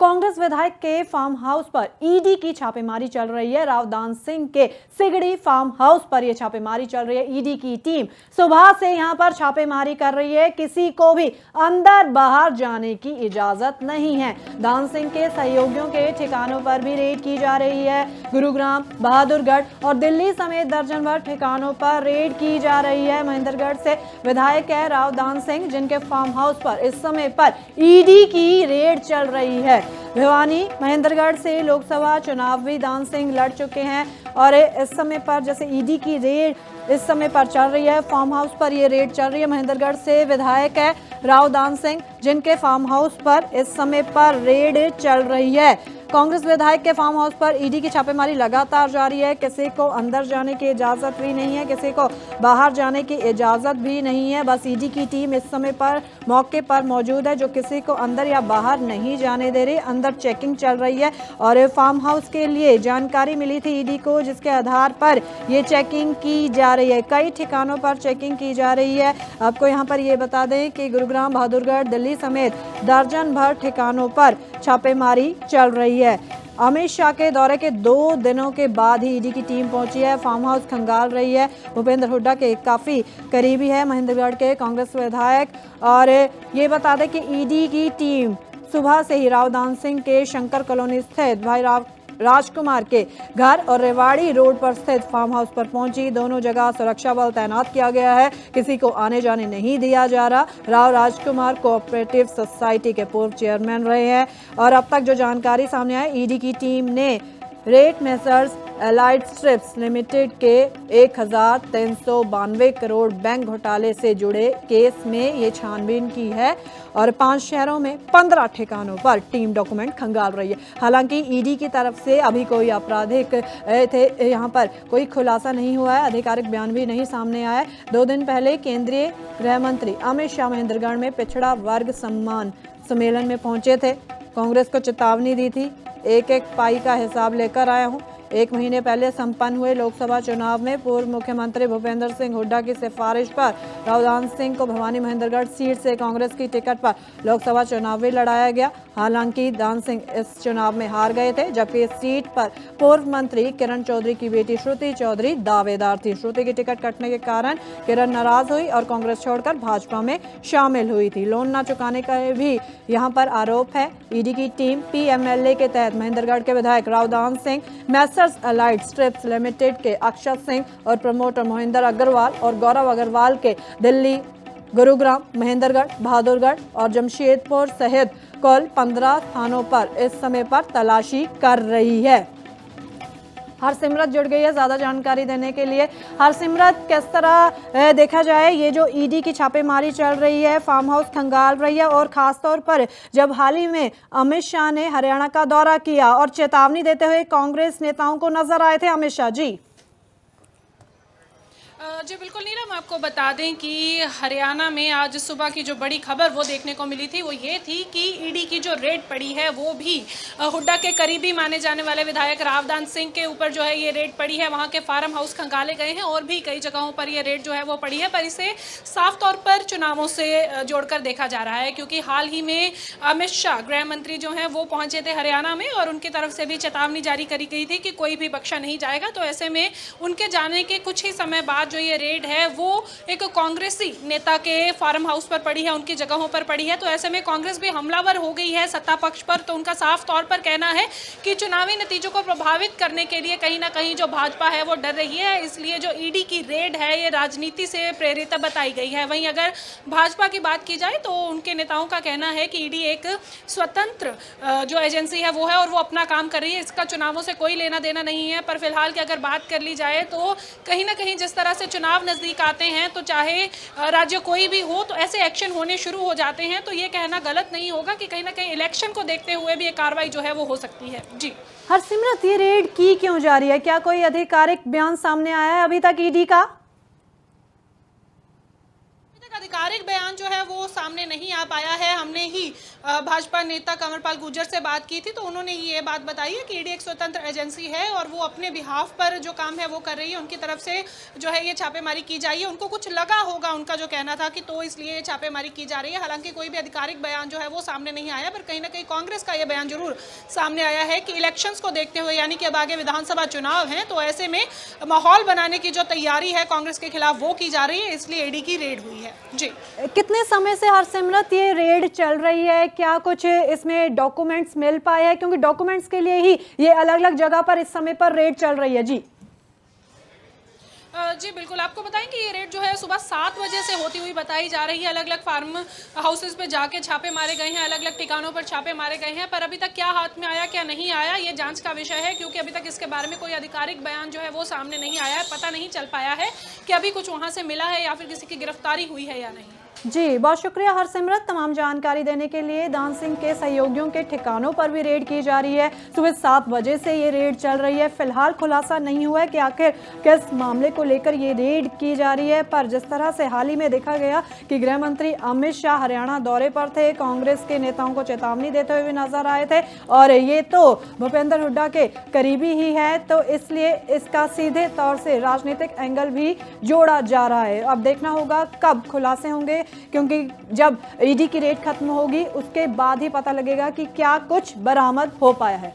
कांग्रेस विधायक के farm house पर ईडी की छापेमारी चल रही है। रावदान सिंह के सिगड़ी फार्म हाउस पर यह छापेमारी चल रही है। ईडी की टीम सुबह से यहां पर छापेमारी कर रही है। किसी को भी अंदर बाहर जाने की इजाजत नहीं है। दान सिंह के सहयोगियों के ठिकानों पर भी रेड की जा रही है। गुरुग्राम, बहादुरगढ़ और दिल्ली समेत दर्जन भर ठिकानों पर रेड की जा रही है। महेंद्रगढ़ से विधायक है रावदान सिंह, जिनके फार्म हाउस पर इस समय पर ईडी की रेड चल रही है। भिवानी, महेंद्रगढ़ से लोकसभा चुनाव भी दान सिंह लड़ चुके हैं और इस समय पर जैसे ईडी की रेड इस समय पर चल रही है, फार्म हाउस पर ये रेड चल रही है। महेंद्रगढ़ से विधायक है रावदान सिंह, जिनके फार्म हाउस पर इस समय पर रेड चल रही है। कांग्रेस विधायक के फार्म हाउस पर ईडी की छापेमारी लगातार जारी है। किसी को अंदर जाने की इजाजत भी नहीं है, किसी को बाहर जाने की इजाजत भी नहीं है। बस ईडी की टीम इस समय पर मौके पर मौजूद है, जो किसी को अंदर या बाहर नहीं जाने दे रही। अंदर चेकिंग चल रही है और फार्म हाउस के लिए जानकारी मिली थी ईडी को, जिसके आधार पर ये चेकिंग की जा रही है। कई ठिकानों पर चेकिंग की जा रही है। आपको यहाँ पर ये बता दें कि गुरुग्राम, बहादुरगढ़, दिल्ली समेत दर्जन भर ठिकानों पर छापेमारी चल रही है। अमित शाह के दौरे के 2 दिनों के बाद ही ईडी की टीम पहुंची है। फार्म हाउस खंगाल रही है। भूपेंद्र हुड्डा के काफी करीबी है महेंद्रगढ़ के कांग्रेस विधायक। और ये बता दें कि ईडी की टीम सुबह से ही रावदान सिंह के शंकर कॉलोनी स्थित भाई राजकुमार के घर और रेवाड़ी रोड पर स्थित फार्म हाउस पर पहुंची। दोनों जगह सुरक्षा बल तैनात किया गया है। किसी को आने जाने नहीं दिया जा रहा। राव राजकुमार कोऑपरेटिव सोसाइटी के पूर्व चेयरमैन रहे हैं और अब तक जो जानकारी सामने आई, ईडी की टीम ने rate messrs Allied Strips Limited के 1392 करोड़ बैंक घोटाले से जुड़े केस में ये छानबीन की है और 5 शहरों में 15 ठिकानों पर टीम डॉक्यूमेंट खंगाल रही है। हालांकि ईडी की तरफ से अभी कोई आपराधिक यहाँ पर कोई खुलासा नहीं हुआ है, आधिकारिक बयान भी नहीं सामने आया है। 2 दिन पहले केंद्रीय गृह मंत्री अमित शाह महेंद्रगढ़ में पिछड़ा वर्ग सम्मान सम्मेलन में पहुंचे थे। कांग्रेस को चेतावनी दी थी, एक एक पाई का हिसाब लेकर आया हूं। 1 महीने पहले संपन्न हुए लोकसभा चुनाव में पूर्व मुख्यमंत्री भूपेंद्र सिंह हुड्डा की सिफारिश पर रावदान सिंह को भवानी महेंद्रगढ़ सीट से कांग्रेस की टिकट पर लोकसभा चुनाव भी लड़ाया गया। हालांकि दान सिंह इस चुनाव में हार गए थे, जबकि इस सीट पर पूर्व मंत्री किरण चौधरी की बेटी श्रुति चौधरी दावेदार थी। श्रुति की टिकट कटने के कारण किरण नाराज हुई और कांग्रेस छोड़कर भाजपा में शामिल हुई थी। लोन न चुकाने का भी यहाँ पर आरोप है। ईडी की टीम पीएमएलए के तहत महेंद्रगढ़ के विधायक Rao Dan Singh, Messrs Allied Strips Limited के अक्षत सिंह और प्रमोटर मोहिंदर अग्रवाल और गौरव अग्रवाल के दिल्ली, गुरुग्राम, महेंद्रगढ़, बहादुरगढ़ और जमशेदपुर सहित कुल 15 स्थानों पर इस समय पर तलाशी कर रही है। हरसिमरत जुड़ गई है ज्यादा जानकारी देने के लिए। हरसिमरत, किस तरह देखा जाए ये जो ईडी की छापेमारी चल रही है, फार्म हाउस खंगाल रही है और खासतौर पर जब हाल ही में अमित शाह ने हरियाणा का दौरा किया और चेतावनी देते हुए कांग्रेस नेताओं को नजर आए थे अमित शाह जी। जी बिल्कुल नीरम, आपको बता दें कि हरियाणा में आज सुबह की जो बड़ी खबर वो देखने को मिली थी वो ये थी कि ईडी की जो रेड पड़ी है वो भी हुड्डा के करीबी माने जाने वाले विधायक रावदान सिंह के ऊपर जो है ये रेड पड़ी है। वहाँ के फार्म हाउस खंगाले गए हैं और भी कई जगहों पर ये रेड जो है वो पड़ी है, पर इसे साफ तौर पर चुनावों से जोड़कर देखा जा रहा है, क्योंकि हाल ही में अमित शाह गृह मंत्री जो हैं वो पहुँचे थे हरियाणा में और उनकी तरफ से भी चेतावनी जारी करी गई थी कि कोई भी बख्शा नहीं जाएगा। तो ऐसे में उनके जाने के कुछ ही समय बाद जो ये रेड है वो एक कांग्रेसी नेता के फार्म हाउस पर पड़ी है, उनकी जगहों पर पड़ी है। तो ऐसे में कांग्रेस भी हमलावर हो गई है सत्ता पक्ष पर। तो उनका साफ तौर पर कहना है कि चुनावी नतीजों को प्रभावित करने के लिए कहीं ना कहीं जो भाजपा है वो डर रही है, इसलिए जो ईडी की रेड है ये राजनीति से प्रेरित बताई गई है। वहीं अगर भाजपा की बात की जाए तो उनके नेताओं का कहना है कि ईडी एक स्वतंत्र जो एजेंसी है वो है और वो अपना काम कर रही है, इसका चुनावों से कोई लेना देना नहीं है। पर फिलहाल की अगर बात कर ली जाए तो कहीं ना कहीं जिस तरह से चुनाव नजदीक आते हैं तो चाहे राज्य कोई भी हो तो ऐसे एक्शन होने शुरू हो जाते हैं। तो ये कहना गलत नहीं होगा कि कहीं ना कहीं इलेक्शन को देखते हुए भी ये कार्रवाई जो है वो हो सकती है। जी हरसिमरत, ये रेड की क्यों जा रही है? क्या कोई आधिकारिक बयान सामने आया है अभी तक ईडी का? आधिकारिक बयान जो है वो सामने नहीं आ पाया है। हमने ही भाजपा नेता कंवरपाल गुर्जर से बात की थी, तो उन्होंने ये बात बताई है कि ईडी एक स्वतंत्र एजेंसी है और वो अपने बिहाफ पर जो काम है वो कर रही है। उनकी तरफ से जो है ये छापेमारी की जाएगी। उनको कुछ लगा होगा, उनका जो कहना था कि तो इसलिए ये छापेमारी की जा रही है। हालांकि कोई भी आधिकारिक बयान जो है वो सामने नहीं आया, पर कहीं ना कहीं कांग्रेस का ये बयान जरूर सामने आया है कि इलेक्शंस को देखते हुए, यानी कि अब आगे विधानसभा चुनाव हैं, तो ऐसे में माहौल बनाने की जो तैयारी है कांग्रेस के खिलाफ वो की जा रही है, इसलिए ईडी की रेड हुई है। जी, कितने समय से हरसिमरत ये रेड चल रही है? क्या कुछ इसमें डॉक्यूमेंट्स मिल पाए हैं? क्योंकि डॉक्यूमेंट्स के लिए ही ये अलग अलग जगह पर इस समय पर रेड चल रही है। जी जी बिल्कुल, आपको बताएं कि ये रेड जो है सुबह 7 बजे से होती हुई बताई जा रही है। अलग अलग फार्म हाउसेस पे जाके छापे मारे गए हैं, अलग अलग ठिकानों पर छापे मारे गए हैं, पर अभी तक क्या हाथ में आया क्या नहीं आया ये जांच का विषय है, क्योंकि अभी तक इसके बारे में कोई आधिकारिक बयान जो है वो सामने नहीं आया है। पता नहीं चल पाया है कि अभी कुछ वहाँ से मिला है या फिर किसी की गिरफ्तारी हुई है या नहीं। जी, बहुत शुक्रिया हरसिमरत तमाम जानकारी देने के लिए। दान सिंह के सहयोगियों के ठिकानों पर भी रेड की जा रही है। सुबह 7 बजे से ये रेड चल रही है। फिलहाल खुलासा नहीं हुआ है कि आखिर किस मामले को लेकर ये रेड की जा रही है, पर जिस तरह से हाल ही में देखा गया कि गृह मंत्री अमित शाह हरियाणा दौरे पर थे, कांग्रेस के नेताओं को चेतावनी देते हुए भी नजर आए थे, और ये तो भूपेंद्र हुड्डा के करीबी ही है, तो इसलिए इसका सीधे तौर से राजनीतिक एंगल भी जोड़ा जा रहा है। अब देखना होगा कब खुलासे होंगे, क्योंकि जब ईडी की रेड खत्म होगी उसके बाद ही पता लगेगा कि क्या कुछ बरामद हो पाया है।